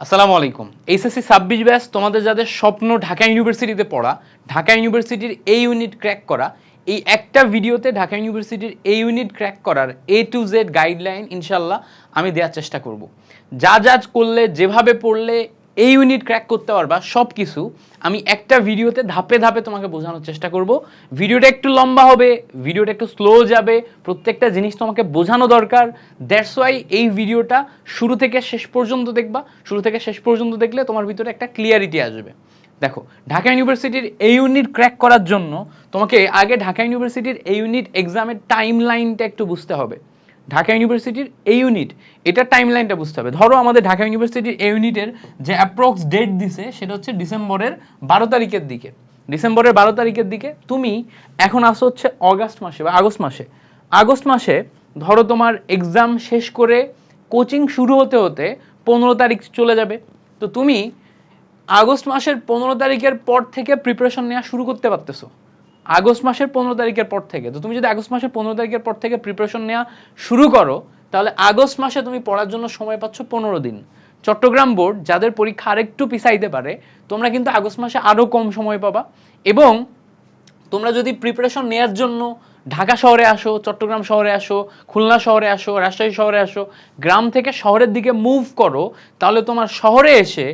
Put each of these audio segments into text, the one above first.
আসসালামু আলাইকুম। HSC 26 batch তোমাদের যাদের স্বপ্ন ঢাকা ইউনিভার্সিটিতে পড়া, ঢাকা ইউনিভার্সিটির এই ইউনিট ক্র্যাক করা, এই একটা ভিডিওতে ঢাকা ইউনিভার্সিটির এই ইউনিট ক্র্যাক করার A to Z গাইডলাইন ইনশাল্লাহ আমি দেওয়ার চেষ্টা করব। যা যা করলে, যেভাবে পড়লে এই ইউনিট ক্র্যাক করতে পারবা সব কিছু আমি একটা ভিডিওতে ধাপে ধাপে তোমাকে বোঝানোর চেষ্টা করব। ভিডিওটা একটু লম্বা হবে, ভিডিওটা একটু স্লো যাবে, প্রত্যেকটা জিনিস তোমাকে বোঝানো দরকার। দ্যাটস ওয়াই এই ভিডিওটা শুরু থেকে শেষ পর্যন্ত দেখবা। শুরু থেকে শেষ পর্যন্ত দেখলে তোমার ভিতরে একটা ক্লিয়ারিটি আসবে। দেখো, ঢাকা ইউনিভার্সিটির এই ইউনিট ক্র্যাক করার জন্য তোমাকে আগে ঢাকা ইউনিভার্সিটির এই ইউনিট এক্সামের টাইম লাইনটা একটু বুঝতে হবে। ঢাকা ইউনিভার্সিটির এই ইউনিট এটার টাইম লাইনটা বুঝতে হবে। ধরো আমাদের ঢাকা ইউনিভার্সিটির এই ইউনিটের যে অ্যাপ্রক্স ডেট দিছে সেটা হচ্ছে ডিসেম্বরের 12 তারিখের দিকে। ডিসেম্বরের 12 তারিখের দিকে তুমি এখন আসো হচ্ছে অগাস্ট মাসে বা আগস্ট মাসে। আগস্ট মাসে ধরো তোমার এক্সাম শেষ করে কোচিং শুরু হতে হতে 15 তারিখ চলে যাবে। তো তুমি আগস্ট মাসের 15 তারিখের পর থেকে প্রিপারেশন নেওয়া শুরু করতে পারতেছো। আগস্ট মাসের 15 তারিখের পর থেকে তো তুমি যদি আগস্ট মাসের 15 তারিখের পর থেকে প্রিপারেশন নেওয়া শুরু করো, তাহলে আগস্ট মাসে তুমি পড়ার জন্য সময় পাচ্ছ 15 দিন। চট্টগ্রাম বোর্ড যাদের পরীক্ষা আরেকটু পিছাইতে পারে, তোমরা কিন্তু আগস্ট মাসে আরও কম সময় পাবা। এবং তোমরা যদি প্রিপারেশন নেওয়ার জন্য ঢাকা শহরে আসো, চট্টগ্রাম শহরে আসো, খুলনা শহরে আসো, রাজশাহী শহরে আসো, গ্রাম থেকে শহরের দিকে মুভ করো, তাহলে তোমার শহরে এসে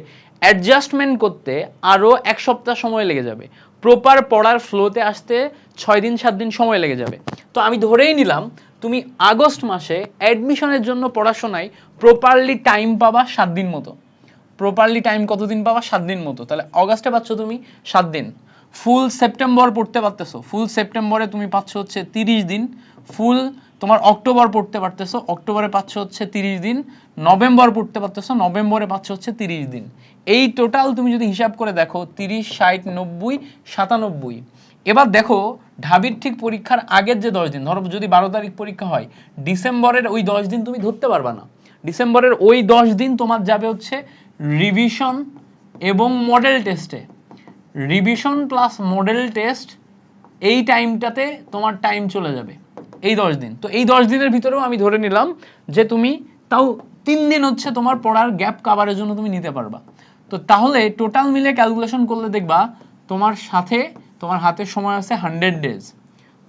অ্যাডজাস্টমেন্ট করতে আরও 1 সপ্তাহ সময় লেগে যাবে। প্রপার পড়ার ফ্লোতে আসতে 6 দিন 7 দিন সময় লেগে যাবে। তো আমি ধরেই নিলাম তুমি আগস্ট মাসে অ্যাডমিশনের জন্য পড়াশোনায় প্রপারলি টাইম পাবা 7 দিন মতো। প্রপারলি টাইম কতদিন পাবা? 7 দিন মতো। তাহলে অগাস্টে পাচ্ছ তুমি 7 দিন। ফুল সেপ্টেম্বর পড়তে পারতেছো, ফুল সেপ্টেম্বরে তুমি পাচ্ছ হচ্ছে 30 দিন। ফুল তোমার অক্টোবর পড়তে পারতেছো, অক্টোবরে পাচ্ছ হচ্ছে 30 দিন। নভেম্বর পড়তে পারতেছো, নভেম্বরে পাচ্ছ হচ্ছে 30 দিন। এই টোটাল তুমি যদি হিসাব করে দেখো 30, 60, 90, 97। এবার দেখো ঢাবির ঠিক পরীক্ষার আগের যে 10 দিন, ধরো যদি 12 তারিখ পরীক্ষা হয়, ডিসেম্বরের ওই 10 দিন তুমি ধরতে পারবা না। ডিসেম্বরের ওই 10 দিন তোমার যাবে হচ্ছে রিভিশন এবং মডেল টেস্টে। রিভিশন প্লাস মডেল টেস্ট, এই টাইমটাতে তোমার টাইম চলে যাবে এই 10 দিন। তো এই 10 দিনের ভিতরেও আমি ধরে নিলাম যে তুমি তাও 3 দিন হচ্ছে তোমার পড়ার গ্যাপ কাভারের জন্য তুমি নিতে পারবা। তো তাহলে টোটাল মিলে ক্যালকুলেশন করলে দেখবা তোমার সাথে তোমার হাতে সময় আছে 100 ডেজ।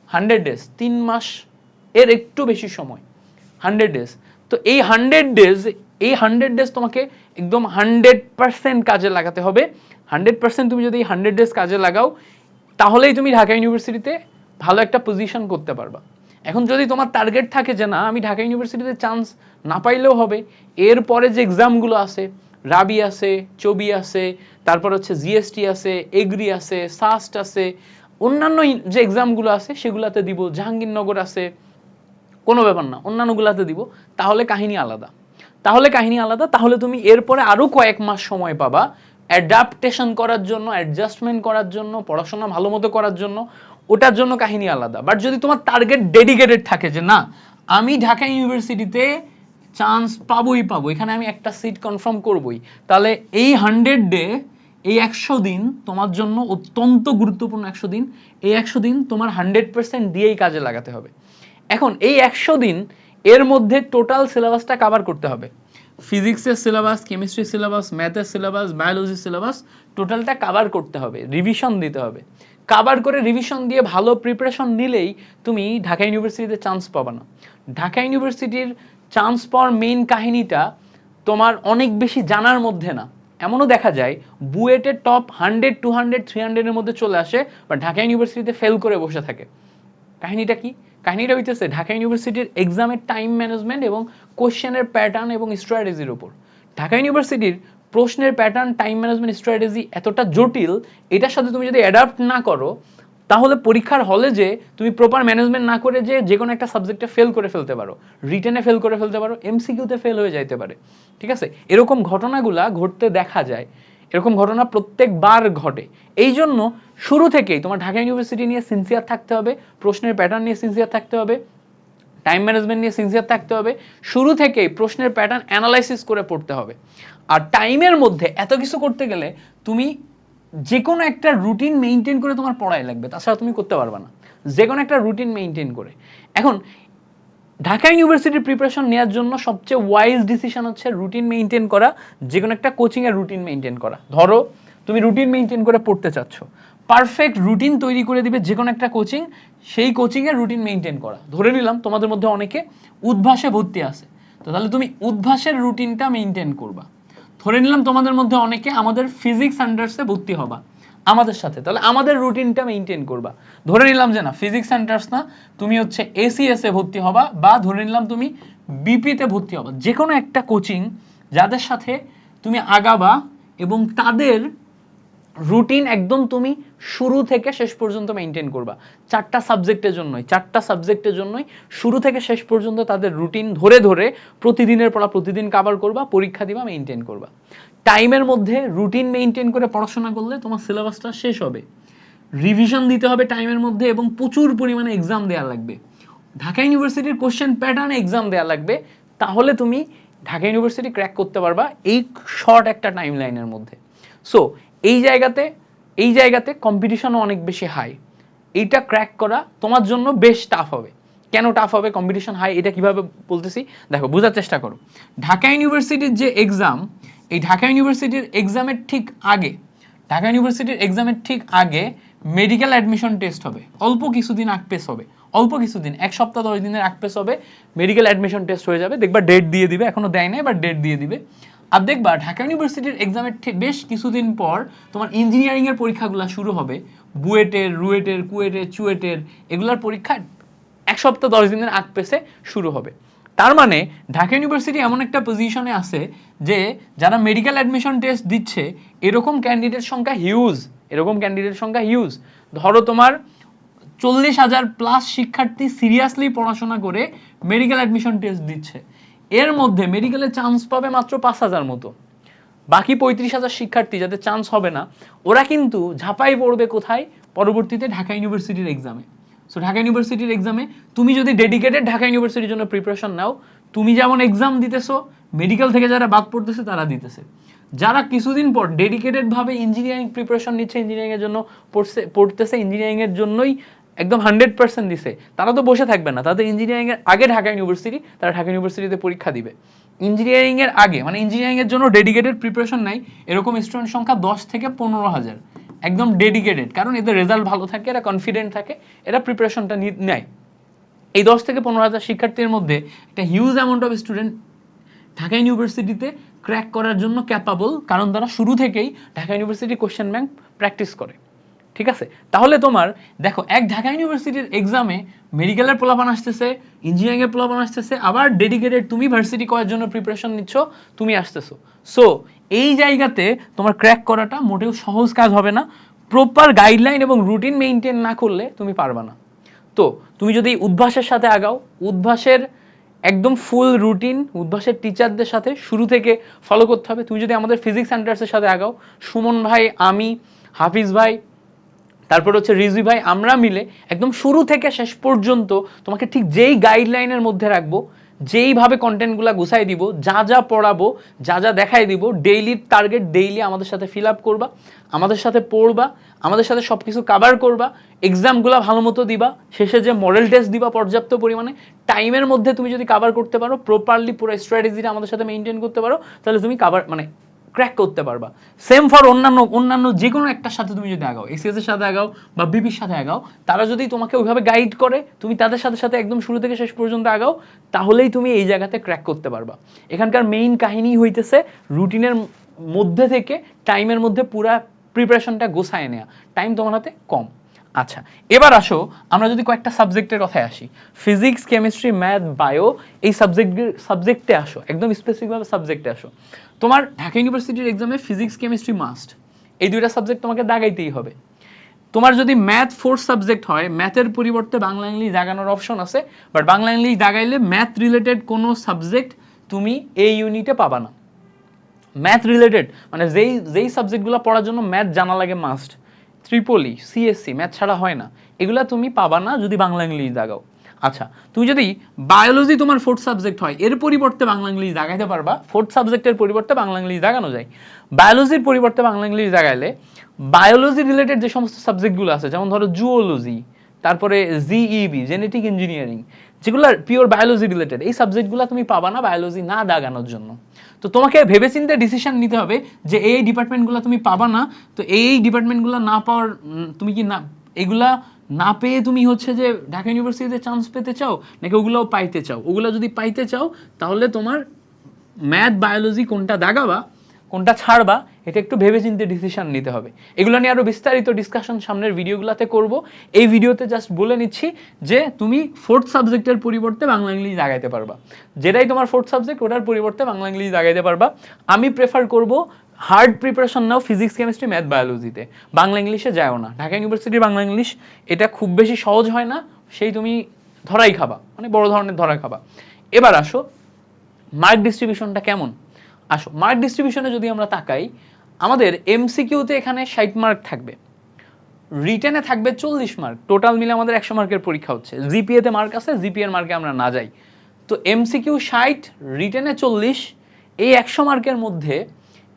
100 ডেজ, 3 মাস এর একটু বেশি সময়, 100 ডেজ। তো এই 100 ডেজ, এই 100 ডেজ তোমাকে একদম 100% কাজে লাগাতে হবে। 100% তুমি যদি 100 ডেজ কাজে লাগাও, তাহলেই তুমি ঢাকা ইউনিভার্সিটিতে ভালো একটা পজিশন করতে পারবা। এখন যদি তোমার টার্গেট থাকে যে না আমি ঢাকা ইউনিভার্সিটিতে চান্স না পাইলেও হবে, এরপরে যে এক্সামগুলো আছে, রাবি আছে, চবি আছে, তারপর হচ্ছে জিএসটি আছে, এগ্রি আছে, সাস্ট আছে, অন্যান্য যে এক্সামগুলো আছে সেগুলোতে দিব, জাহাঙ্গীরনগর আছে, কোনো ব্যাপার না, অন্যান্যগুলাতে দিব, তাহলে কাহিনী আলাদা। তাহলে কাহিনী আলাদা, তাহলে তুমি এরপরে আরো কয়েক মাস সময় পাবা অ্যাডাপ্টেশন করার জন্য, অ্যাডজাস্টমেন্ট করার জন্য, পড়াশোনা ভালো মতো করার জন্য। ওটার জন্য কাহিনী আলাদা। বাট যদি তোমার টার্গেট ডেডিকেটেড থাকে যে না আমি ঢাকা ইউনিভার্সিটিতে চান্স পাবোই পাবো, এখানে আমি একটা সিট কনফার্ম করবই, তাহলে এই 100 ডে, এই 100 দিন তোমার জন্য অত্যন্ত গুরুত্বপূর্ণ 100 দিন। এই 100 দিন তোমার 100% দিয়েই কাজে লাগাতে হবে। এখন এই 100 দিন এর মধ্যে টোটাল সিলেবাসটা কভার করতে হবে। ফিজিক্সের সিলেবাস, কেমিস্ট্রি সিলেবাস, ম্যাথের সিলেবাস, বায়োলজি সিলেবাস, টোটালটা কভার করতে হবে, রিভিশন দিতে হবে। কভার করে রিভিশন দিয়ে ভালো প্রিপারেশন নিলেই তুমি ঢাকা ইউনিভার্সিটিতে চান্স পাবে না। ঢাকা ইউনিভার্সিটির চান্স পাওয়ার মেইন কাহিনীটা তোমার অনেক বেশি জানার মধ্যে না। এমনও দেখা যায় বুয়েটের টপ 100, 200, 300 এর মধ্যে চলে আসে, বা ঢাকা ইউনিভার্সিটিতে ফেল করে বসে থাকে। কাহিনীটা কি? কাহিনীটা হইতেছে ঢাকা ইউনিভার্সিটির এক্সামের টাইম ম্যানেজমেন্ট এবং কোশ্চেনের প্যাটার্ন এবং স্ট্র্যাটেজির উপর। ঢাকা ইউনিভার্সিটির প্রশ্নের প্যাটার্ন, টাইম ম্যানেজমেন্ট, স্ট্র্যাটেজি এতটা জটিল, এটার সাথে তুমি যদি অ্যাডাপ্ট না করো, তাহলে পরীক্ষার হলে যে তুমি প্রপার ম্যানেজমেন্ট না করে যে কোনো একটা সাবজেক্টে ফেল করে ফেলতে পারো, রিটেনে ফেল করে ফেলতে পারো, এমসিকিউতে ফেল হয়ে যাইতে পারে। ঠিক আছে, এরকম ঘটনাগুলা ঘটতে দেখা যায়, এরকম ঘটনা প্রত্যেকবার ঘটে। এই জন্য শুরু থেকেই তোমার ঢাকা ইউনিভার্সিটি নিয়ে সিনসিয়ার থাকতে হবে, প্রশ্নের প্যাটার্ন নিয়ে সিনসিয়ার থাকতে হবে, টাইম ম্যানেজমেন্ট নিয়ে সিনসিয়ার থাকতে হবে। শুরু থেকেই প্রশ্নের প্যাটার্ন অ্যানালাইসিস করে পড়তে হবে। আর টাইমের মধ্যে এত কিছু করতে গেলে তুমি যে কোনো একটা রুটিন মেইনটেইন করে, তোমার পড়াই লাগবে, তাছাড়া তুমি করতে পারবে না। যে কোনো একটা রুটিন মেইনটেইন করে। এখন ঢাকা ইউনিভার্সিটির প্রিপারেশন নেওয়ার জন্য সবচেয়ে ওয়াইজ ডিসিশন হচ্ছে রুটিন মেইনটেইন করা, যে কোনো একটা কোচিং এর রুটিন মেইনটেইন করা। ধরো তুমি রুটিন মেইনটেইন করে পড়তে চাচ্ছ, পারফেক্ট রুটিন তৈরি করে দিবে যে কোনো একটা কোচিং, সেই কোচিং এর রুটিন মেইনটেইন করা। ধরে নিলাম তোমাদের মধ্যে অনেকে উদ্ভাসে ভর্তি আছে, তো তাহলে তুমি উদ্ভাসের রুটিনটা মেইনটেইন করবা। ধরে নিলাম তোমাদের মধ্যে অনেকে আমাদের ফিজিক্স আন্ডারসে ভর্তি হবা আমাদের সাথে, তাহলে আমাদের রুটিনটা মেইনটেইন করবা। ধরে নিলাম যে না ফিজিক্স আন্ডারস না, তুমি হচ্ছে এসিএস এ ভর্তি হবা, বা ধরে নিলাম তুমি বিপি তে ভর্তি হবা, যে কোনো একটা কোচিং যাদের সাথে তুমি আগাবা এবং তাদের রুটিন একদম তুমি শুরু থেকে শেষ পর্যন্ত মেইনটেইন করবা। চারটা সাবজেক্টের জন্যই শুরু থেকে শেষ পর্যন্ত তাদের রুটিন ধরে ধরে প্রতিদিনের পড়া প্রতিদিন কভার করবা, পরীক্ষা দিবা, মেইনটেইন করবা। টাইমের মধ্যে রুটিন মেইনটেইন করে পড়াশোনা করলে তোমার সিলেবাসটা শেষ হবে। রিভিশন দিতে হবে টাইমের মধ্যে এবং প্রচুর পরিমাণে এক্সাম দেওয়া লাগবে। ঢাকা ইউনিভার্সিটির কোশ্চেন প্যাটার্নে এক্সাম দেওয়া লাগবে, তাহলে তুমি ঢাকা ইউনিভার্সিটি ক্র্যাক করতে পারবা এই শর্ট একটা টাইম লাইনের মধ্যে। সো এই জায়গাতে কম্পিটিশনও অনেক বেশি হাই। এইটা ক্র্যাক করা তোমার জন্য বেশ টাফ হবে। কেন টাফ হবে, কম্পিটিশন হাই, এটা কিভাবে বলতেছি দেখো, বোঝার চেষ্টা করো। ঢাকা ইউনিভার্সিটির যে এক্সাম, এই ঢাকা ইউনিভার্সিটির এক্সামের ঠিক আগে মেডিকেল অ্যাডমিশন টেস্ট হবে, অল্প কিছুদিন আগপেস হবে, অল্প কিছুদিন, 1 সপ্তাহ 10 দিনের আগপেস হবে, মেডিকেল অ্যাডমিশন টেস্ট হয়ে যাবে, দেখবা ডেট দিয়ে দিবে, এখনো দেয় নাই বাট ডেট দিয়ে দিবে। আর দেখবা ঢাকা ইউনিভার্সিটির এক্সামের বেশ কিছুদিন পর তোমার ইঞ্জিনিয়ারিং এর পরীক্ষাগুলো শুরু হবে, বুয়েটের, রুয়েটের, কুয়েটের, চুয়েটের, এগুলার পরীক্ষা 1 সপ্তাহ 10 দিনের আগপেসে শুরু হবে। তার মানে ঢাকা ইউনিভার্সিটি এমন একটা পজিশনে আছে যে যারা মেডিকেল অ্যাডমিশন টেস্ট দিচ্ছে এরকম ক্যান্ডিডেট সংখ্যা হিউজ। ধরো তোমার 40,000 প্লাস শিক্ষার্থী সিরিয়াসলি পড়াশোনা করে মেডিকেল অ্যাডমিশন টেস্ট দিচ্ছে, এর মধ্যে মেডিকেলে চান্স পাবে মাত্র 5,000 মতো। বাকি 35,000 শিক্ষার্থী যাদের চান্স হবে না, ওরা কিন্তু ঝাঁপাই পড়বে কোথায়, পরবর্তীতে ঢাকা ইউনিভার্সিটির এক্সামে। সো ঢাকা ইউনিভার্সিটির এক্সামে তুমি যদি ডেডিকেটেড ঢাকা ইউনিভার্সিটির জন্য প্রিপারেশন নাও, তুমি যেমন এক্সাম দিতেছো, মেডিকেল থেকে যারা বাদ পড়তেছে তারা দিতেছে। যারা কিছুদিন পর ডেডিকেটেড ভাবে ইঞ্জিনিয়ারিং প্রিপারেশন নিচ্ছে, ইঞ্জিনিয়ারিং এর জন্য পড়তেছে, ইঞ্জিনিয়ারিং এর জন্যই একদম 100% দিছে, তারা তো বসে থাকবে না, তাদের ইঞ্জিনিয়ারিং এর আগে ঢাকা ইউনিভার্সিটিতে পরীক্ষা দিবে। ইঞ্জিনিয়ারিং এর আগে মানে ইঞ্জিনিয়ারিং এর জন্য ডেডিকেটেড প্রিপারেশন নাই এরকম স্টুডেন্ট সংখ্যা 10 থেকে 15,000, একদম ডেডিকেটেড, কারণ এদের রেজাল্ট ভালো থাকে, এরা কনফিডেন্ট থাকে, এরা প্রিপারেশনটা নেয়। এই 10 থেকে 15,000 শিক্ষার্থীর মধ্যে একটা huge amount of student Dhaka ইউনিভার্সিটিতে ক্র্যাক করার জন্য ক্যাপাবল, কারণ তারা শুরু থেকেই Dhaka university question bank practice করে। ঠিক আছে, তাহলে তোমার দেখো এক ঢাকা ইউনিভার্সিটির এক্সামে মেডিকেলের পোলাপান আসতেছে, ইঞ্জিনিয়ারিং এর পোলাপান আসতেছে, আবার ডেডিকেটেড তুমি ভার্সিটি করার জন্য প্রিপারেশন নিচ্ছ, তুমি আসতেছো। সো এই জায়গাতে তোমার ক্র্যাক করাটা মোটেও সহজ কাজ হবে না। প্রপার গাইডলাইন এবং রুটিন মেইনটেইন না করলে তুমি পারবা না। তো তুমি যদি উদ্ভাসের সাথে আগাও, উদ্ভাসের একদম ফুল রুটিন উদ্ভাসের টিচারদের সাথে শুরু থেকে ফলো করতে হবে। তুমি যদি আমাদের ফিজিক্স সেন্টার্সের সাথে আগাও, সুমন ভাই, আমি, হাফিজ ভাই, তারপর হচ্ছে রিজভি ভাই, আমরা মিলে একদম শুরু থেকে শেষ পর্যন্ত তোমাকে ঠিক যেই গাইডলাইনের মধ্যে রাখবো, যেইভাবে কন্টেন্টগুলো গুছাই দিব, যা যা পড়াবো, যা যা দেখাই দিব, ডেইলি টার্গেট, ডেইলি আমাদের সাথে ফিল আপ করবা, আমাদের সাথে পড়বা, আমাদের সাথে সবকিছু কভার করবা, এক্সামগুলো ভালো মতো দিবা, শেষে যে মডেল টেস্ট দিবা পর্যাপ্ত পরিমাণে, টাইমের মধ্যে তুমি যদি কভার করতে পারো, প্রপারলি পুরো স্ট্র্যাটেজিটা আমাদের সাথে মেইনটেইন করতে পারো, তাহলে তুমি কভার মানে ক্র্যাক করতে পারবা। সেম ফর অন্যান্য যে কোনো একটার সাথে তুমি যদি আগাও, এসিএস এর সাথে আগাও বা বিপির সাথে আগাও, তারা যদি তোমাকে ওইভাবে গাইড করে, তুমি তাদের সাথে সাথে একদম শুরু থেকে শেষ পর্যন্ত আগাও, তাহলেই তুমি এই জায়গাতে ক্র্যাক করতে পারবা। এখানকার মেইন কাহিনী হইতেছে রুটিনের মধ্যে থেকে টাইমের মধ্যে পুরা প্রিপারেশনটা গোছায় নেওয়া। টাইম তোমার হাতে কম। আচ্ছা, এবার আসো আমরা যদি কয়েকটা সাবজেক্টের কথায় আসি, ফিজিক্স, কেমিস্ট্রি, ম্যাথ, বায়ো, এই সাবজেক্টে আসো, একদম স্পেসিফিকভাবে সাবজেক্টে আসো। তোমার ঢাকা ইউনিভার্সিটির এক্সামে ফিজিক্স, কেমিস্ট্রি মাস্ট, এই দুইটা সাবজেক্ট তোমাকে দাগাইতেই হবে। তোমার যদি ম্যাথ 4 সাবজেক্ট হয়, ম্যাথের পরিবর্তে বাংলা ইংলিশ দাগানোর অপশন আছে, বাট বাংলা ইংলিশ দাগাইলে ম্যাথ রিলেটেড কোনো সাবজেক্ট তুমি এই ইউনিটে পাবা না। ম্যাথ রিলেটেড মানে যেই সাবজেক্টগুলো পড়ার জন্য ম্যাথ জানা লাগে মাস্ট, ত্রিপলি, সিএসসি, ম্যাথ ছাড়া হয় না, এগুলা তুমি পাবা না যদি বাংলা ইংলিশ দাগাও। আচ্ছা, তুমি যদি বায়োলজি তোমার 4th সাবজেক্ট হয়, এর পরিবর্তে বাংলা ইংলিশ দাগাইতে পারবা, 4th সাবজেক্টের পরিবর্তে বাংলা ইংলিশ দাগানো যায়। বায়োলজির পরিবর্তে বাংলা ইংলিশ দাগাইলে বায়োলজি রিলেটেড যে সমস্ত সাবজেক্টগুলো আছে, যেমন ধরো জুওলজি, তারপরে জিইবি জেনেটিক ইঞ্জিনিয়ারিং, যেগুলো পিওর বায়োলজি রিলেটেড, এই সাবজেক্টগুলো তুমি পাবা না বায়োলজি না দাগানোর জন্য। তো তোমাকে ভেবেচিন্তে ডিসিশন নিতে হবে যে এই ডিপার্টমেন্টগুলো তুমি পাবা না, তো এই ডিপার্টমেন্টগুলো না পাওয়ার তুমি কি না এগুলা না পেয়ে তুমি হচ্ছে যে ঢাকা ইউনিভার্সিটিতে চান্স পেতে চাও, নাকি ওগুলোও পাইতে চাও? ওগুলো যদি পাইতে চাও তাহলে তোমার ম্যাথ বায়োলজি কোনটা দাগাবা কোনটা ছাড়বা এটা একটু ভেবেচিন্তে ডিসিশন নিতে হবে। এগুলো নিয়ে আরো বিস্তারিত ডিসকাশন সামনের ভিডিওগুলোতে করব। এই ভিডিওতে জাস্ট বলে নিচ্ছি যে তুমি ফোর্থ সাবজেক্টের পরিবর্তে বাংলা ইংলিশ দাগাইতে পারবা, যেটাই তোমার ফোর্থ সাবজেক্ট ওটার পরিবর্তে বাংলা ইংলিশ দাগাইতে পারবা। আমি প্রেফার করব হার্ড প্রিপারেশন নাও ফিজিক্স কেমিস্ট্রি ম্যাথ বায়োলজিতে, বাংলা ইংলিশে যাও না। ঢাকা ইউনিভার্সিটির বাংলা ইংলিশ এটা খুব বেশি সহজ হয় না, সেই তুমি ধরাই খাবা, মানে বড় ধরনের ধরা খাবা। এবার আসো মার্ক ডিস্ট্রিবিউশনটা কেমন। আসো মার্ক ডিস্ট্রিবিউশনে যদি আমরা তাকাই, আমাদের এমসিকিউতে এখানে 60 মার্ক থাকবে, রিটেনে থাকবে 40 মার্ক, টোটাল মিলে আমাদের 100 মার্কের পরীক্ষা হচ্ছে। জিপিএ তে মার্ক আছে, জিপিএর মার্কে আমরা না যাই। তো এমসিকিউ 60, রিটেনে 40, এই 100 মার্কের মধ্যে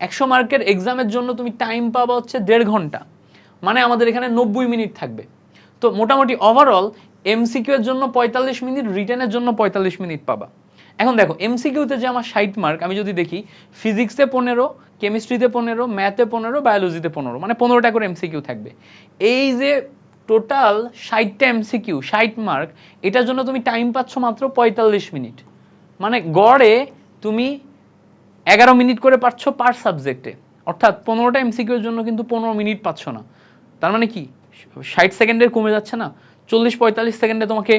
100 মার্কের এক্সামের জন্য তুমি টাইম পাবা হচ্ছে 1.5 ঘন্টা, মানে আমাদের এখানে 90 মিনিট থাকবে। তো মোটামুটি ওভারঅল এমসিকিউ এর জন্য 45 মিনিট, রিটেনের জন্য 45 মিনিট পাবা। এখন দেখো এমসিকিউতে যে আমার 60 মার্ক, আমি যদি দেখি ফিজিক্সে 15, কেমিস্ট্রিতে 15, ম্যাথে 15, বায়োলজিতে 15, মানে 15টা করে এমসিকিউ থাকবে। এই যে টোটাল 60টা এমসিকিউ 60 মার্ক, এটার জন্য তুমি টাইম পাচ্ছ মাত্র 45 মিনিট, মানে গড়ে তুমি 11 মিনিট করে পাচ্ছ পার সাবজেক্টে, অর্থাৎ 15টা এমসিকিউ এর জন্য কিন্তু 15 মিনিট পাচ্ছ না। তার মানে কি 60 সেকেন্ডের কমে যাচ্ছে না, 40-45 সেকেন্ডে তোমাকে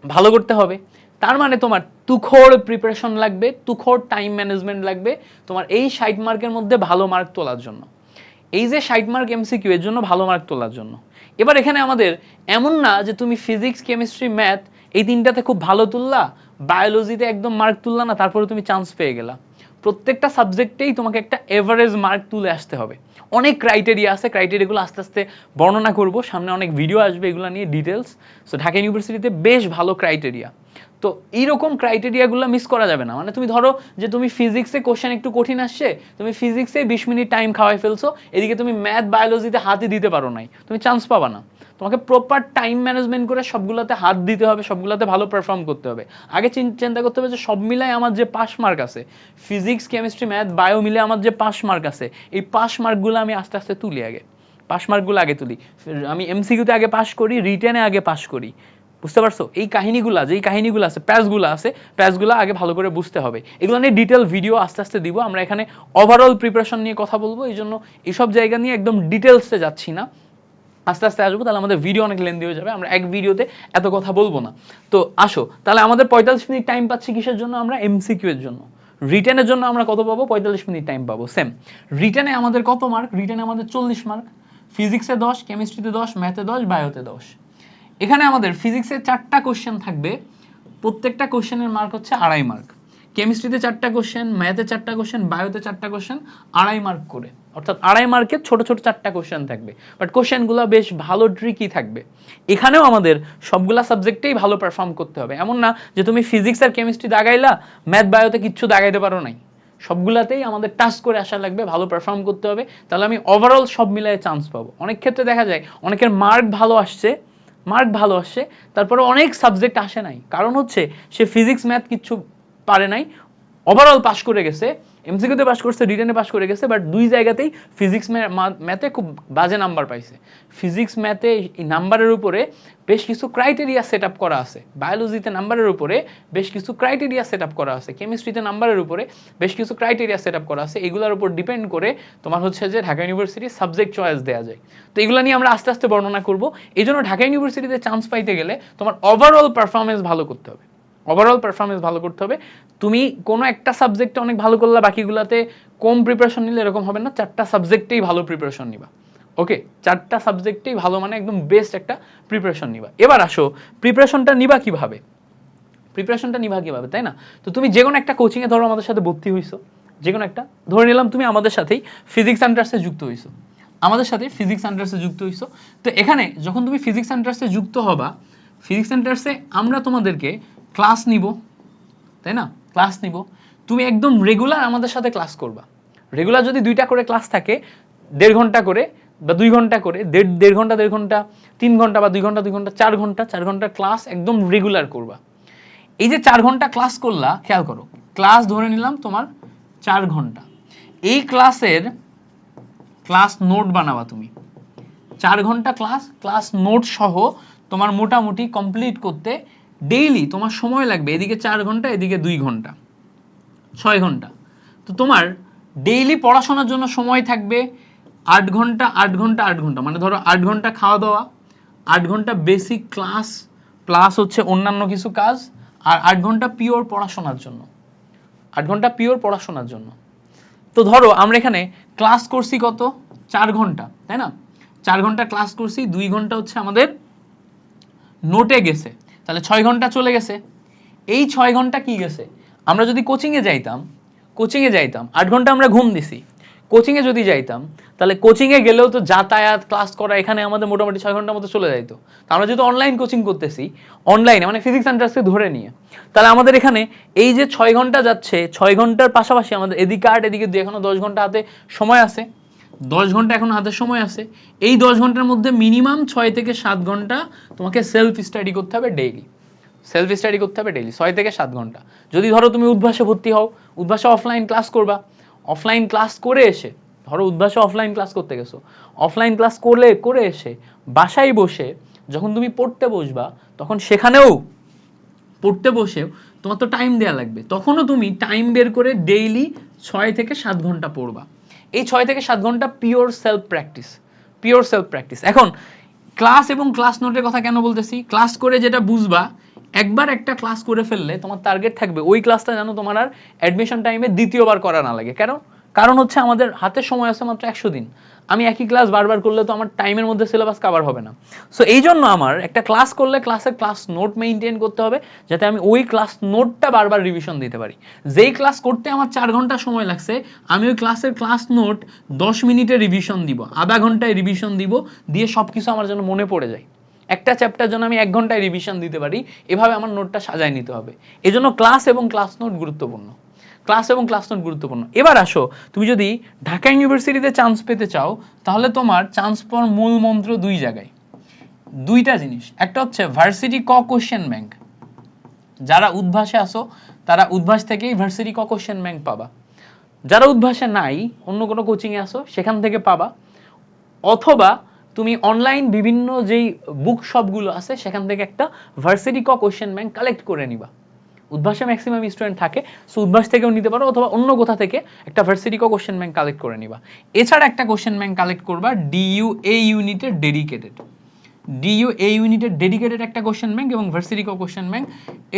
ভালো করতে হবে। তার মানে তোমার তুখোড় প্রিপারেশন লাগবে, তুখোড় টাইম ম্যানেজমেন্ট লাগবে তোমার এই 60 মার্কের মধ্যে ভালো মার্ক তোলার জন্য। এই যে 60 মার্ক এমসিকিউ এর জন্য ভালো মার্ক তোলার জন্য। এবার এখানে আমাদের এমন না যে তুমি ফিজিক্স কেমিস্ট্রি ম্যাথ এই তিনটাতে খুব ভালো তুললা, বায়োলজিতে একদম মার্ক তুললা না, তারপরে তুমি চান্স পেয়ে গেলা। প্রত্যেকটা সাবজেক্টেই তোমাকে একটা এভারেজ মার্ক তুলে আসতে হবে। অনেক ক্রাইটেরিয়া আছে, ক্রাইটেরিয়াগুলো আস্তে আস্তে বর্ণনা করব, সামনে অনেক ভিডিও আসবে এগুলো নিয়ে ডিটেলস। সো ঢাকা ইউনিভার্সিটিতে বেশ ভালো ক্রাইটেরিয়া, তো এইরকম ক্রাইটেরিয়াগুলো মিস করা যাবে না। মানে তুমি ধরো যে তুমি ফিজিক্সে কোশ্চেন একটু কঠিন আসছে, তুমি ফিজিক্সে 20 মিনিট টাইম খাওয়াই ফেলছো, এদিকে তুমি ম্যাথ বায়োলজিতে হাতই দিতে পারো নাই, তুমি চান্স পাবা না। তোমাকে প্রপার টাইম ম্যানেজমেন্ট করে সবগুলোতে হাত দিতে হবে, সবগুলোতে ভালো পারফর্ম করতে হবে। আগে চিন্তা করতে হবে যে সব মিলাই আমার যে পাস মার্ক আছে, ফিজিক্স কেমিস্ট্রি ম্যাথ বায়ো মিলে আমার যে পাস মার্ক আছে, এই পাস মার্কগুলো আমি আস্তে আস্তে তুলি, আগে পাস মার্কগুলো আগে তুলি, আমি এমসিকিউতে আগে পাস করি, রিটেনে আগে পাস করি। বুঝতে পারছো? এই কাহিনীগুলো যেই কাহিনীগুলো আছে, প্যাচগুলো আগে ভালো করে বুঝতে হবে। এগুলো নিয়ে ডিটেল ভিডিও আস্তে আস্তে দিব। আমরা এখানে ওভারঅল প্রিপারেশন নিয়ে কথা বলবো, এই জন্য এইসব জায়গা নিয়ে একদম ডিটেলসে যাচ্ছি না, আস্তে আস্তে আসবো, তাহলে আমাদের ভিডিও অনেক লেন্দি হয়ে যাবে, আমরা এক ভিডিওতে এত কথা বলবো না। তো আসো তাহলে আমাদের 45 মিনিট টাইম পাচ্ছি কিসের জন্য? আমরা এমসিকিউ এর জন্য। রিটেনের জন্য আমরা কত পাবো? 45 মিনিট টাইম পাবো। সেম রিটেনে আমাদের কত মার্ক? রিটেনে আমাদের 40 মার্ক, ফিজিক্সে 10, কেমিস্ট্রিতে 10, ম্যাথে 10, বায়োতে 10। এখানে আমাদের ফিজিক্সে 4টা কোশ্চেন থাকবে, প্রত্যেকটা কোশ্চেনের মার্ক হচ্ছে 2.5 মার্ক। কেমিস্ট্রিতে 4টা কোশ্চেন, ম্যাথে 4টা কোশ্চেন, বায়োতে 4টা কোশ্চেন, 2.5 মার্ক করে, অর্থাৎ 2.5 মার্কের ছোট ছোট 4টা কোশ্চেন থাকবে, বাট কোশ্চেনগুলো বেশ ভালো ট্রিকি থাকবে। এখানেও আমাদের সবগুলা সাবজেক্টেই ভালো পারফর্ম করতে হবে, এমন না যে তুমি ফিজিক্স আর কেমিস্ট্রি দাগাইলা, ম্যাথ বায়োতে কিচ্ছু দাগাইতে পারো নাই। সবগুলাতেই আমাদের টাচ করে আসা লাগবে, ভালো পারফর্ম করতে হবে, তাহলে আমি ওভারঅল সব মিলায়ে চান্স পাবো। অনেক ক্ষেত্রে দেখা যায় অনেকের মার্ক ভালো আসছে, তারপরে অনেক সাবজেক্ট আসে নাই, কারণ হচ্ছে সে ফিজিক্স ম্যাথ কিচ্ছু পারে নাই, ওভারঅল পাস করে গেছে, এমসিকিউতে পাস করছে, রিটেনে পাস করে গেছে, বাট দুই জায়গাতেই ফিজিক্স ম্যাথে খুব বাজে নাম্বার পাইছে। ফিজিক্স ম্যাথে এই নাম্বারের উপরে বেশ কিছু ক্রাইটেরিয়া সেট আপ করা আছে, বায়োলজিতে নাম্বারের উপরে বেশ কিছু ক্রাইটেরিয়া সেট আপ করা আছে, কেমিস্ট্রিতে নাম্বারের উপরে বেশ কিছু ক্রাইটেরিয়া সেট আপ করা আছে। এগুলোর উপর ডিপেন্ড করে তোমার হচ্ছে যে ঢাকা ইউনিভার্সিটি সাবজেক্ট চয়েস দেওয়া যায়। তো এগুলো নিয়ে আমরা আস্তে আস্তে বর্ণনা করব। এই জন্য ঢাকা ইউনিভার্সিটিতে চান্স পাইতে গেলে তোমার ওভারঅল পারফরমেন্স ভালো করতে হবে, তুমি কোনো একটা সাবজেক্টে অনেক ভালো করলে বাকিগুলোতে কম প্রিপারেশন নিলে এরকম হবে না, 4টা সাবজেক্টেই ভালো প্রিপারেশন নিবা। ওকে, 4টা সাবজেক্টেই ভালো, মানে একদম বেস্ট একটা প্রিপারেশন নিবা। এবার আসো প্রিপারেশনটা নিবা কিভাবে, তাই না? তো তুমি যে কোনো একটা কোচিং এ ধরো আমাদের সাথে ভর্তি হইছো, যে কোনো একটা ধরে নিলাম, তুমি আমাদের সাথেই ফিজিক্স সেন্টারসে যুক্ত হইছো, তো এখানে যখন তুমি ফিজিক্স সেন্টারসে যুক্ত হবা, ফিজিক্স সেন্টারসে আমরা তোমাদেরকে ক্লাস নিব, তাই না? তুমি একদম রেগুলার আমাদের সাথে ক্লাস করবা। রেগুলার যদি 2টা করে ক্লাস থাকে, 1.5 ঘন্টা করে, বা 2 ঘন্টা করে, দেড় ঘন্টা 3 ঘন্টা বা 2 ঘন্টা 4 ঘন্টা ক্লাস একদম রেগুলার করবা। এই যে 4 ঘন্টা ক্লাস করলা, খেয়াল করো, ক্লাস ধরে নিলাম তোমার 4 ঘন্টা, এই ক্লাসের ক্লাস নোট বানাবা তুমি 4 ঘন্টা ক্লাস নোট সহ তোমার মোটামুটি কমপ্লিট করতে ডেইলি তোমার সময় লাগবে, এদিকে 4 ঘন্টা এদিকে 2 ঘন্টা, 6 ঘন্টা। তো তোমার ডেইলি পড়াশোনার জন্য সময় থাকবে 8 ঘন্টা 8 ঘন্টা 8 ঘন্টা, মানে ধরো 8 ঘন্টা খাওয়া দাওয়া, 8 ঘন্টা বেসিক ক্লাস প্লাস হচ্ছে অন্যান্য কিছু কাজ, আর 8 ঘন্টা পিওর পড়াশোনার জন্য, 8 ঘন্টা পিওর পড়াশোনার জন্য। তো ধরো আমরা এখানে ক্লাস করছি কত, 4 ঘন্টা, তাই না? 4 ঘন্টা ক্লাস করছি, 2 ঘন্টা হচ্ছে আমাদের নোটে গেছে, তাহলে 6 ঘন্টা চলে গেছে। এই 6 ঘন্টা কি গেছে, আমরা যদি কোচিংয়ে যাইতাম 8 ঘন্টা আমরা ঘুম দিছি, কোচিংয়ে যদি যাইতাম তাহলে কোচিংয়ে গেলেও তো যাতায়াত ক্লাস করা এখানে আমাদের মোটামুটি 6 ঘন্টার মতো চলে যাইতো। তো আমরা যেহেতু অনলাইন কোচিং করতেছি, অনলাইনে মানে ফিজিক্স সেন্টারকে ধরে নিয়ে, তাহলে আমাদের এখানে এই যে 6 ঘন্টা যাচ্ছে, 6 ঘন্টার পাশাপাশি আমাদের এদিকে 8 এদিকে 2, এখনো 10 ঘন্টা হাতে সময় আছে, 10 ঘন্টা এখন হাতে সময় আছে। এই 10 ঘন্টার মধ্যে মিনিমাম 6 থেকে 7 ঘন্টা তোমাকে সেলফ স্টাডি করতে হবে ডেইলি, 6 থেকে 7 ঘন্টা। যদি ধরো তুমি উদ্ভাসে ভর্তি হও, উদ্ভাসে অফলাইন ক্লাস করবা, অফলাইন ক্লাস করে এসে, ধরো উদ্ভাসে অফলাইন ক্লাস করতে গেছো, অফলাইন ক্লাস করে এসে বাসায় বসে যখন তুমি পড়তে বসবা, তখন সেখানেও পড়তে বসেও তোমার তো টাইম দেওয়া লাগবে, তখনও তুমি টাইম বের করে ডেইলি 6 থেকে 7 ঘন্টা পড়বা। এই 6 থেকে 7 ঘন্টা পিওর সেলফ প্র্যাকটিস। এখন ক্লাস এবং ক্লাস নোটের কথা কেন বলতেছি, ক্লাস করে যেটা বুঝবা, একবার একটা ক্লাস করে ফেললে তোমার টার্গেট থাকবে ওই ক্লাসটা যেন তোমার আর অ্যাডমিশন টাইমে দ্বিতীয়বার করা না লাগে। কারণ হচ্ছে আমাদের হাতে সময় আছে মাত্র 100 দিন, আমি একই ক্লাস বারবার করলে তো আমার টাইমের মধ্যে সিলেবাস কভার হবে না। সো এই জন্য আমার একটা ক্লাস করলে ক্লাসের ক্লাস নোট মেইনটেইন করতে হবে, যাতে আমি ওই ক্লাস নোটটা বারবার রিভিশন দিতে পারি। যেই ক্লাস করতে আমার 4 ঘন্টা সময় লাগছে, আমি ওই ক্লাসের ক্লাস নোট 10 মিনিটে রিভিশন দিব, আধা ঘন্টায় রিভিশন দিব, দিয়ে সবকিছু আমার যেন মনে পড়ে যায়। একটা চ্যাপ্টার জন্য আমি 1 ঘন্টায় রিভিশন দিতে পারি, এভাবে আমার নোটটা সাজায় নিতে হবে। এজন্য ক্লাস এবং ক্লাস নোট গুরুত্বপূর্ণ। এবার আসো, তুমি যদি ঢাকা ইউনিভার্সিটিতে চান্স পেতে চাও, তাহলে তোমার চান্স পাওয়ার মূল মন্ত্র 2 জায়গায়, 2টা জিনিস। একটা হচ্ছে ভার্সিটি ক কোশ্চেন ব্যাংক, যারা উদ্ভাসে আসো তারা উদ্ভাস থেকেই ভার্সিটি ক কোশ্চেন ব্যাংক পাবা, যারা উদ্ভাসে নাই অন্য কোনো কোচিং এ আসো সেখান থেকে পাবা, অথবা তুমি অনলাইন বিভিন্ন যেই বুক শপগুলো আছে সেখান থেকে একটা ভার্সিটি ক কোশ্চেন ব্যাংক কালেক্ট করে নিবা। উদ্ভাসে ম্যাক্সিমাম স্টুডেন্ট থাকে, সো উদ্ভাস থেকেও নিতে পারো, অথবা অন্য কোথা থেকে একটা ভার্সিটি ক কোশ্চেন ব্যাংক কালেক্ট করে নিবা। এছাড়া একটা কোশ্চেন ব্যাংক কালেক্ট করবা ডিইউ এই ইউনিটের ডেডিকেটেড একটা কোশ্চেন ব্যাংক এবং ভার্সিটি ক কোশ্চেন ব্যাংক,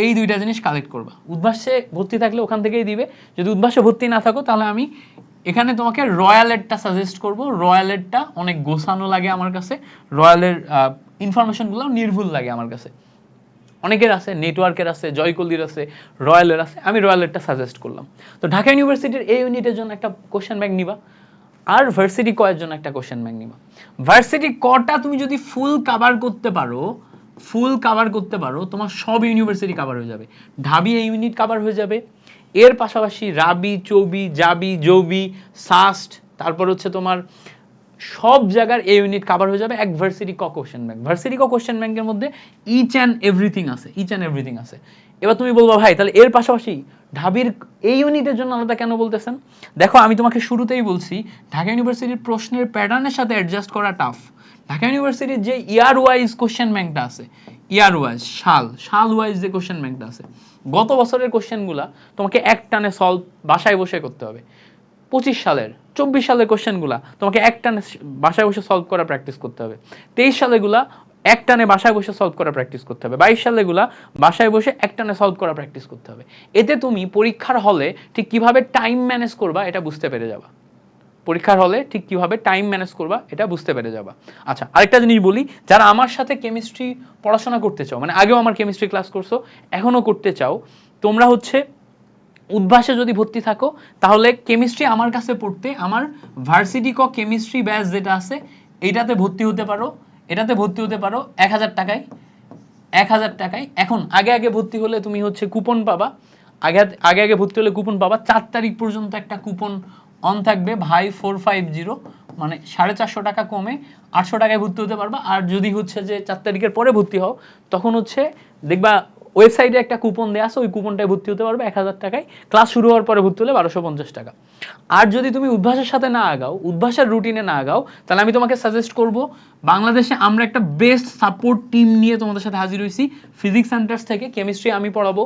এই 2টা জিনিস কালেক্ট করবা। উদ্ভাসে ভর্তি থাকলে ওখান থেকেই দিবে, যদি উদ্ভাসে ভর্তি না থাকো তাহলে আমি এখানে তোমাকে রয়্যালেটটা সাজেস্ট করব। রয়্যালেটটা অনেক গোছানো লাগে আমার কাছে, রয়্যালের ইনফরমেশনগুলো নির্ভুল লাগে আমার কাছে। অনেকের আছে, নেটওয়ার্কের আছে, জয়কলির আছে, রয়্যালের আছে, আমি রয়্যালেরটা সাজেস্ট করলাম। তো ঢাকা ইউনিভার্সিটির এই ইউনিটের জন্য একটা কোশ্চেন ব্যাংক নিবা, আর ভার্সিটি ক এর জন্য একটা কোশ্চেন ব্যাংক নিবা। ভার্সিটি কটা তুমি যদি ফুল কভার করতে পারো, তোমার সব ইউনিভার্সিটি কভার হয়ে যাবে। ঢাবি এই ইউনিট কভার হয়ে যাবে, এর পাশাপাশি রাবি, চবি, জাবি, জবি, সাস্ট, তারপর হচ্ছে তোমার সব জায়গার এই ইউনিট কভার হয়ে যাবে এক ভার্সিটি ক কোশ্চেন ব্যাংক। ভার্সিটি ক কোশ্চেন ব্যাংকের মধ্যে ইচ অ্যান্ড এভরিথিং আছে। এবার তুমি বলবা ভাই তাহলে এর পাশাপাশি ঢাবির এই ইউনিটের জন্য আলাদা কেন বলতেছেন? দেখো, আমি তোমাকে শুরুতেই বলছি ঢাকা ইউনিভার্সিটির প্রশ্নের প্যাটার্নের সাথে অ্যাডজাস্ট করা টাফ। ঢাকা ইউনিভার্সিটির যে ইয়ার ওয়াইজ কোশ্চেন ব্যাংকটা আছে, ইয়ার ওয়াইজ সাল ওয়াইজ যে কোশ্চেন ব্যাংকটা আছে, গত বছরের কোশ্চেনগুলা তোমাকে এক টানে সলভ বাসায় বসে করতে হবে। 25 সালের 24 সালের কোশ্চেনগুলা তোমাকে এক টানে বাসায় বসে সলভ করা প্র্যাকটিস করতে হবে। 23 সালেগুলা এক টানে বাসায় বসে সলভ করা প্র্যাকটিস করতে হবে। 22 সালেগুলা বাসায় বসে এক টানে সলভ করা প্র্যাকটিস করতে হবে। এতে তুমি পরীক্ষার হলে ঠিক কিভাবে টাইম ম্যানেজ করবা এটা বুঝতে পেরে যাবা। আচ্ছা, আরেকটা জিনিস বলি, যারা আমার সাথে কেমিস্ট্রি পড়াশোনা করতে চাও, মানে আগেও আমার কেমিস্ট্রি ক্লাস করছো, এখনো করতে চাও, তোমরা হচ্ছে উদ্ভাসে যদি ভর্তি থাকো তাহলে কেমিস্ট্রি আমার কাছে পড়তে আমার ভার্সিটি ক কেমিস্ট্রি ব্যাচ যেটা আছে এটাতে ভর্তি হতে পারো। 1000 টাকায়। এখন আগে ভর্তি হলে তুমি হচ্ছে কুপন পাবা, আগে ভর্তি হলে কুপন পাবা। 4 তারিখ পর্যন্ত একটা কুপন অন থাকবে, ভাই 450 মানে 450 টাকা কমে 800 টাকায় ভর্তি হতে পারবা। আর যদি হচ্ছে যে 4 তারিখের পরে ভর্তি হও তখন হচ্ছে দেখবা ওয়েবসাইটে একটা কুপন দেওয়া আছে, ওই কুপনটায় ভর্তি হতে পারবে 1000 টাকায়। ক্লাস শুরু হওয়ার পরে ভর্তি হলে 1250 টাকা। আর যদি তুমি উদ্ভাসের সাথে না আগাও, উদ্ভাসের রুটিনে না আগাও, তাহলে আমি তোমাকে সাজেস্ট করব বাংলাদেশে আমরা একটা বেস্ট সাপোর্ট টিম নিয়ে তোমাদের সাথে হাজির হয়েছি। ফিজিক্স সেন্টার্স থেকে কেমিস্ট্রি আমি পড়াবো,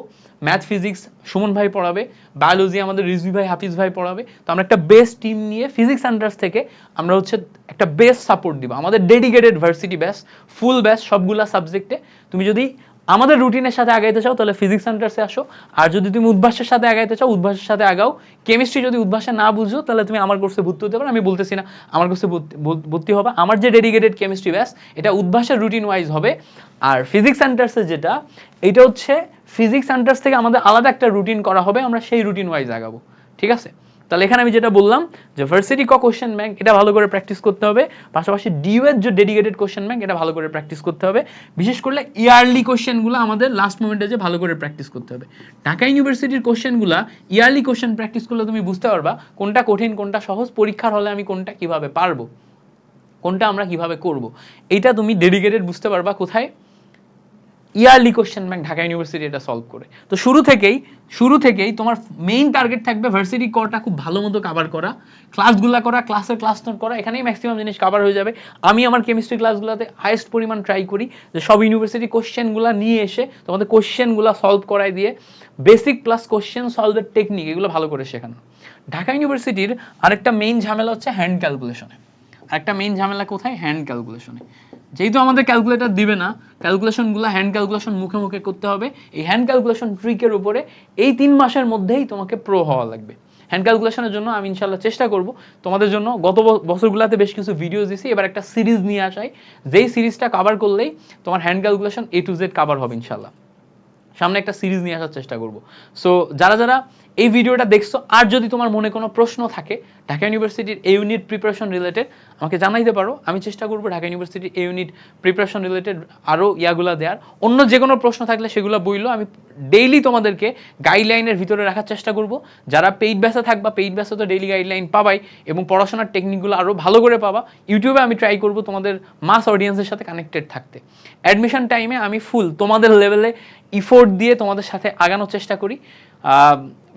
ম্যাথ ফিজিক্স সুমন ভাই পড়াবে, বায়োলজি আমাদের রিজভি ভাই হাফিজ ভাই পড়াবে। তো আমরা একটা বেস্ট টিম নিয়ে ফিজিক্স সেন্টার্স থেকে আমরা হচ্ছে একটা বেস্ট সাপোর্ট দিব। আমাদের ডেডিকেটেড ভার্সিটি ব্যাচ, ফুল ব্যাচ সবগুলা সাবজেক্টে। তুমি যদি আমাদের রুটিনের সাথে আগাইতে চাও তাহলে ফিজিক্স সেন্টার্সে আসো। আর যদি তুমি উদ্ভাসের সাথে আগাইতে চাও উদ্ভাসের সাথে আগাও। কেমিস্ট্রি যদি উদ্ভাসে না বুঝো তাহলে তুমি আমার কোর্সে ভর্তি হতে পারো। আমি বলতেছি না আমার কোর্সে ভর্তি হবে, আমার যে ডেডিকেটেড কেমিস্ট্রি ব্যাচ এটা উদ্ভাসের রুটিন ওয়াইজ হবে। আর ফিজিক্স সেন্টার্সে যেটা, এটা হচ্ছে ফিজিক্স সেন্টার্স থেকে আমাদের আলাদা একটা রুটিন করা হবে, আমরা সেই রুটিন ওয়াইজ আগাবো। ঠিক আছে? তাহলে এখানে আমি যেটা বললাম যে ভার্সিটি কোশ্চেন ব্যাংক এটা ভালো করে প্র্যাকটিস করতে হবে, পাশাপাশি ডিইউ এর যে ডেডিকেটেড কোশ্চেন ব্যাংক এটা ভালো করে প্র্যাকটিস করতে হবে। বিশেষ করে ইয়ারলি কোশ্চেনগুলো আমাদের লাস্ট মোমেন্টে যে ভালো করে প্র্যাকটিস করতে হবে। ঢাকা ইউনিভার্সিটির কোশ্চেনগুলো ইয়ারলি কোশ্চেন প্র্যাকটিস করলে তুমি বুঝতে পারবা কোনটা কঠিন কোনটা সহজ, পরীক্ষার হলে আমি কোনটা কিভাবে পারবো, কোনটা আমরা কিভাবে করব। এটা তুমি ডেডিকেটেড বুঝতে পারবা কোথায়, yearly question bank Dhaka university এটা সলভ করে। তো শুরু থেকেই তোমার মেইন টার্গেট থাকবে ভার্সিটি করটা খুব ভালো মতো কভার করা, ক্লাসগুলো করা, ক্লাস নোট করা, এখানেই ম্যাক্সিমাম জিনিস কভার হয়ে যাবে। আমি আমার কেমিস্ট্রি ক্লাসগুলোতে হাইয়েস্ট পরিমাণ ট্রাই করি যে সব ইউনিভার্সিটি কোশ্চেনগুলো নিয়ে এসে তোমাদের কোশ্চেনগুলো সলভ করাই দিয়ে বেসিক প্লাস কোশ্চেন সলভের টেকনিক এগুলো ভালো করে শেখানো। ঢাকা ইউনিভার্সিটির আরেকটা মেইন ঝামেলা হচ্ছে হ্যান্ড ক্যালকুলেশনে। একটা মেইন ঝামেলা কোথায়, হ্যান্ড ক্যালকুলেশনে। যেহেতু আমাদের ক্যালকুলেটর দিবে না, ক্যালকুলেশনগুলো হ্যান্ড ক্যালকুলেশন মুখে মুখে করতে হবে। এই হ্যান্ড ক্যালকুলেশন ট্রিকের উপরে এই 3 মাসের মধ্যেই তোমাকে প্রো হওয়া লাগবে। হ্যান্ড ক্যালকুলেশনের জন্য আমি ইনশাল্লাহ চেষ্টা করব তোমাদের জন্য। গত বছরগুলোতে বেশ কিছু ভিডিও দিয়েছি, এবার একটা সিরিজ নিয়ে আসাই, যেই সিরিজটা কভার করলেই তোমার hand calculation A to Z cover হবে ইনশাল্লাহ। সামনে একটা সিরিজ নিয়ে আসার চেষ্টা করব। সো যারা যারা এই ভিডিওটা দেখছো, আর যদি তোমার মনে কোনো প্রশ্ন থাকে ঢাকা ইউনিভার্সিটির এ ইউনিট প্রিপারেশন রিলেটেড আমাকে জানাইতে পারো। আমি চেষ্টা করবো ঢাকা ইউনিভার্সিটির এ ইউনিট প্রিপারেশন রিলেটেড আরও ইয়াগুলা দেওয়ার। অন্য যে কোনো প্রশ্ন থাকলে সেগুলো বইলো, আমি ডেইলি তোমাদেরকে গাইডলাইনের ভিতরে রাখার চেষ্টা করব। যারা পেইড ব্যাচে থাকবা, পেইড ব্যাচে তো ডেইলি গাইডলাইন পাবাই এবং পড়াশোনার টেকনিকগুলো আরও ভালো করে পাবা। ইউটিউবে আমি ট্রাই করব তোমাদের মাস অডিয়েন্সের সাথে কানেক্টেড থাকতে। অ্যাডমিশন টাইমে আমি ফুল তোমাদের লেভেলে ইফোর্ট দিয়ে তোমাদের সাথে আগানোর চেষ্টা করি।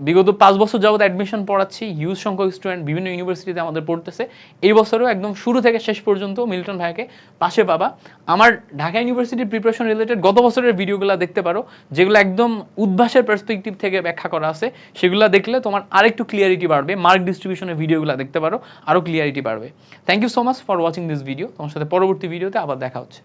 বিগত 5 বছর যাবত অ্যাডমিশন পড়াচ্ছি, হিউজ সংখ্যক স্টুডেন্ট বিভিন্ন ইউনিভার্সিটিতে আমাদের পড়তেছে। এই বছরও একদম শুরু থেকে শেষ পর্যন্ত মিল্টন ভাইকে পাশে পাবা। আমার ঢাকা ইউনিভার্সিটির প্রিপারেশন রিলেটেড গত বছরের ভিডিওগুলো দেখতে পারো, যেগুলো একদম উদ্ভাসের পার্সপেক্টিভ থেকে ব্যাখ্যা করা আছে। সেগুলো দেখলে তোমার আরেকটু ক্লিয়ারিটি বাড়বে। মার্ক ডিস্ট্রিবিউশনের ভিডিওগুলো দেখতে পারো, আরও ক্লিয়ারিটি বাড়বে। Thank you so much for watching this video. তোমার সাথে পরবর্তী ভিডিওতে আবার দেখা হচ্ছে।